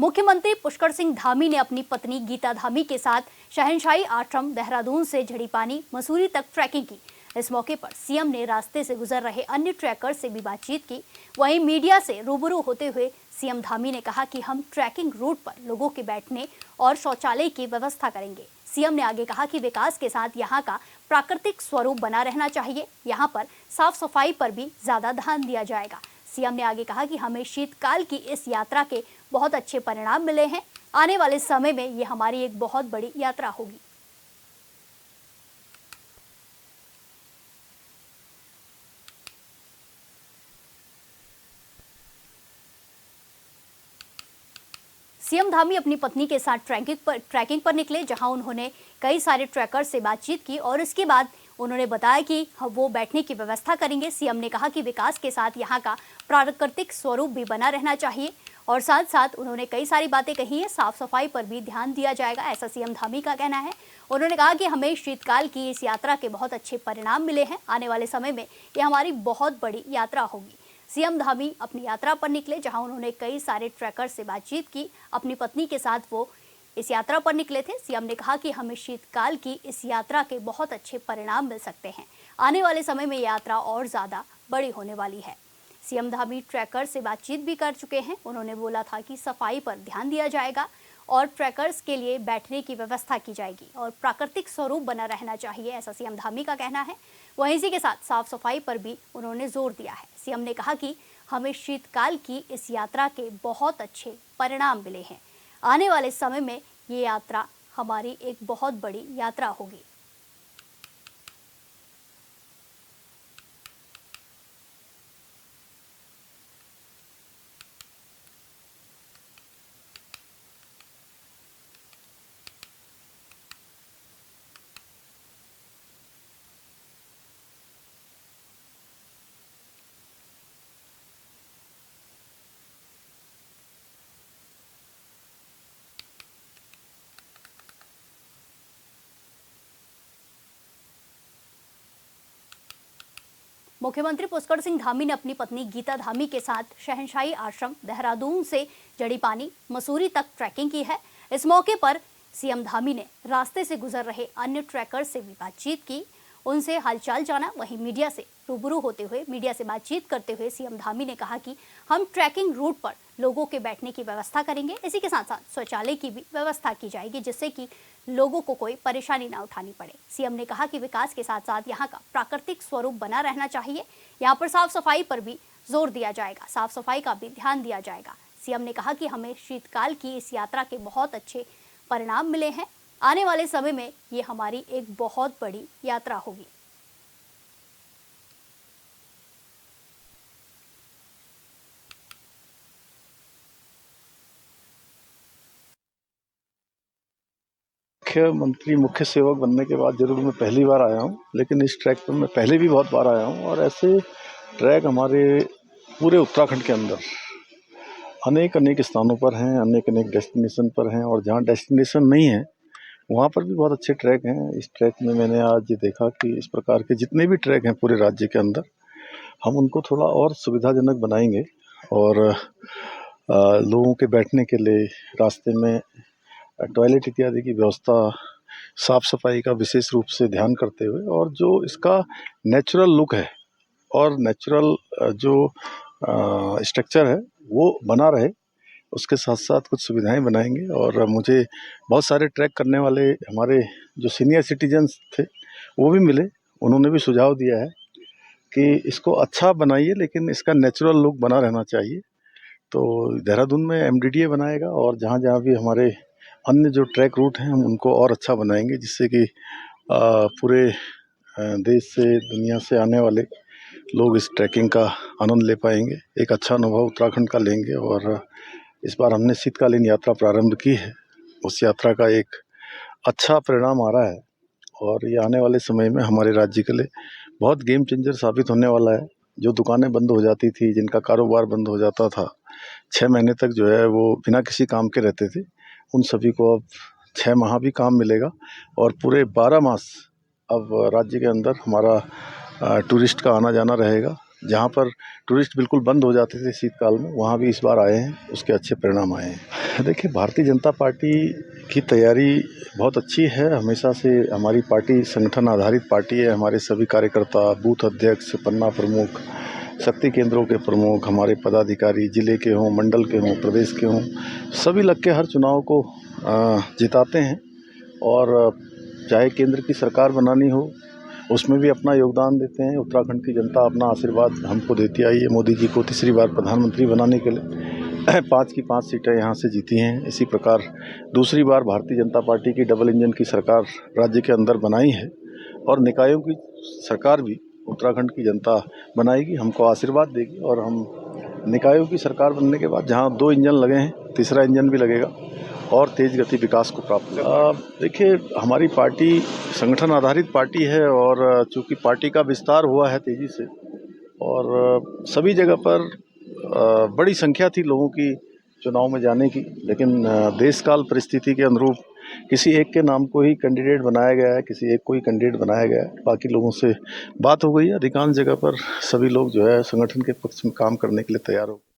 मुख्यमंत्री पुष्कर सिंह धामी ने अपनी पत्नी गीता धामी के साथ शहंशाही आश्रम देहरादून से झड़ीपानी मसूरी तक ट्रैकिंग की। इस मौके पर सीएम ने रास्ते से गुजर रहे अन्य ट्रैकर से भी बातचीत की। वहीं मीडिया से रूबरू होते हुए सीएम धामी ने कहा कि हम ट्रैकिंग रूट पर लोगों के बैठने और शौचालय की व्यवस्था करेंगे। सीएम ने आगे कहा कि विकास के साथ यहाँ का प्राकृतिक स्वरूप बना रहना चाहिए। यहाँ पर साफ सफाई पर भी ज्यादा ध्यान दिया जाएगा। सीएम ने आगे कहा कि हमें शीतकाल की इस यात्रा के बहुत अच्छे परिणाम मिले हैं। आने वाले समय में ये हमारी एक बहुत बड़ी यात्रा होगी। सीएम धामी अपनी पत्नी के साथ ट्रैकिंग पर निकले, जहां उन्होंने कई सारे ट्रैकर से बातचीत की और इसके बाद उन्होंने बताया कि वो बैठने की व्यवस्था करेंगे। सीएम ने कहा कि विकास के साथ यहाँ का प्राकृतिक स्वरूप भी बना रहना चाहिए और साथ साथ उन्होंने कई सारी बातें कही है। साफ सफाई पर भी ध्यान दिया जाएगा, ऐसा सीएम धामी का कहना है। उन्होंने कहा कि हमें शीतकाल की इस यात्रा के बहुत अच्छे परिणाम मिले हैं। आने वाले समय में ये हमारी बहुत बड़ी यात्रा होगी। सीएम धामी अपनी यात्रा पर निकले, जहां उन्होंने कई सारे ट्रैकर से बातचीत की। अपनी पत्नी के साथ वो इस यात्रा पर निकले थे। सीएम ने कहा कि हमें शीतकाल की इस यात्रा के बहुत अच्छे परिणाम मिल सकते हैं। आने वाले समय में यात्रा और ज़्यादा बड़ी होने वाली है। सीएम धामी ट्रैकर से बातचीत भी कर चुके हैं। उन्होंने बोला था कि सफाई पर ध्यान दिया जाएगा और ट्रैकर्स के लिए बैठने की व्यवस्था की जाएगी और प्राकृतिक स्वरूप बना रहना चाहिए, ऐसा सीएम धामी का कहना है। वहीं इसी के साथ साफ सफाई पर भी उन्होंने जोर दिया है। सीएम ने कहा कि हमें शीतकाल की इस यात्रा के बहुत अच्छे परिणाम मिले हैं। आने वाले समय में ये यात्रा हमारी एक बहुत बड़ी यात्रा होगी। मुख्यमंत्री पुष्कर सिंह धामी ने अपनी पत्नी गीता धामी के साथ शहंशाही आश्रम देहरादून से झड़ीपानी मसूरी तक ट्रैकिंग की है। इस मौके पर सीएम धामी ने रास्ते से गुजर रहे अन्य ट्रैकर से भी बातचीत की, उनसे हालचाल जाना। वहीं मीडिया से रूबरू होते हुए मीडिया से बातचीत करते हुए सीएम धामी ने कहा कि हम ट्रैकिंग रूट पर लोगों के बैठने की व्यवस्था करेंगे। इसी के साथ साथ शौचालय की भी व्यवस्था की जाएगी, जिससे कि लोगों को कोई परेशानी ना उठानी पड़े। सीएम ने कहा कि विकास के साथ साथ यहाँ का प्राकृतिक स्वरूप बना रहना चाहिए। यहाँ पर साफ सफाई पर भी जोर दिया जाएगा, साफ सफाई का भी ध्यान दिया जाएगा। सीएम ने कहा कि हमें शीतकाल की इस यात्रा के बहुत अच्छे परिणाम मिले हैं। आने वाले समय में ये हमारी एक बहुत बड़ी यात्रा होगी। मुख्यमंत्री मुख्य सेवक बनने के बाद जरूर मैं पहली बार आया हूँ, लेकिन इस ट्रैक पर मैं पहले भी बहुत बार आया हूँ। और ऐसे ट्रैक हमारे पूरे उत्तराखंड के अंदर अनेक स्थानों पर हैं, अनेक डेस्टिनेशन पर हैं। और जहाँ डेस्टिनेशन नहीं है वहाँ पर भी बहुत अच्छे ट्रैक हैं। इस ट्रैक में मैंने आज देखा कि इस प्रकार के जितने भी ट्रैक हैं पूरे राज्य के अंदर, हम उनको थोड़ा और सुविधाजनक बनाएंगे और लोगों के बैठने के लिए रास्ते में टॉयलेट इत्यादि की व्यवस्था, साफ सफाई का विशेष रूप से ध्यान करते हुए, और जो इसका नेचुरल लुक है और नेचुरल जो स्ट्रक्चर है वो बना रहे, उसके साथ साथ कुछ सुविधाएं बनाएंगे। और मुझे बहुत सारे ट्रैक करने वाले हमारे जो सीनियर सिटीजन्स थे वो भी मिले, उन्होंने भी सुझाव दिया है कि इसको अच्छा बनाइए, लेकिन इसका नेचुरल लुक बना रहना चाहिए। तो देहरादून में MDDA बनाएगा और जहाँ जहाँ भी हमारे अन्य जो ट्रैक रूट हैं हम उनको और अच्छा बनाएंगे, जिससे कि पूरे देश से, दुनिया से आने वाले लोग इस ट्रैकिंग का आनंद ले पाएंगे, एक अच्छा अनुभव उत्तराखंड का लेंगे। और इस बार हमने शीतकालीन यात्रा प्रारंभ की है, उस यात्रा का एक अच्छा परिणाम आ रहा है और ये आने वाले समय में हमारे राज्य के लिए बहुत गेम चेंजर साबित होने वाला है। जो दुकानें बंद हो जाती थी, जिनका कारोबार बंद हो जाता था, 6 महीने तक जो है वो बिना किसी काम के रहते थे, उन सभी को अब 6 माह भी काम मिलेगा और पूरे 12 मास अब राज्य के अंदर हमारा टूरिस्ट का आना जाना रहेगा। जहाँ पर टूरिस्ट बिल्कुल बंद हो जाते थे शीतकाल में, वहाँ भी इस बार आए हैं, उसके अच्छे परिणाम आए हैं। देखिए, भारतीय जनता पार्टी की तैयारी बहुत अच्छी है। हमेशा से हमारी पार्टी संगठन आधारित पार्टी है। हमारे सभी कार्यकर्ता, बूथ अध्यक्ष, पन्ना प्रमुख, शक्ति केंद्रों के प्रमुख, हमारे पदाधिकारी जिले के हों, मंडल के हों, प्रदेश के हों, सभी लग के हर चुनाव को जिताते हैं। और चाहे केंद्र की सरकार बनानी हो, उसमें भी अपना योगदान देते हैं। उत्तराखंड की जनता अपना आशीर्वाद हमको देती आई है। मोदी जी को तीसरी बार प्रधानमंत्री बनाने के लिए 5 की 5 सीटें यहाँ से जीती हैं। इसी प्रकार दूसरी बार भारतीय जनता पार्टी की डबल इंजन की सरकार राज्य के अंदर बनाई है और निकायों की सरकार भी उत्तराखंड की जनता बनाएगी, हमको आशीर्वाद देगी। और हम निकायों की सरकार बनने के बाद जहाँ 2 इंजन लगे हैं, तीसरा इंजन भी लगेगा और तेज गति विकास को प्राप्त होगा। देखिए, हमारी पार्टी संगठन आधारित पार्टी है और चूँकि पार्टी का विस्तार हुआ है तेज़ी से और सभी जगह पर बड़ी संख्या थी लोगों की चुनाव में जाने की, लेकिन देश काल परिस्थिति के अनुरूप किसी एक के नाम को ही कैंडिडेट बनाया गया है, किसी एक को ही कैंडिडेट बनाया गया है। बाकी लोगों से बात हो गई है। अधिकांश जगह पर सभी लोग जो है संगठन के पक्ष में काम करने के लिए तैयार हो।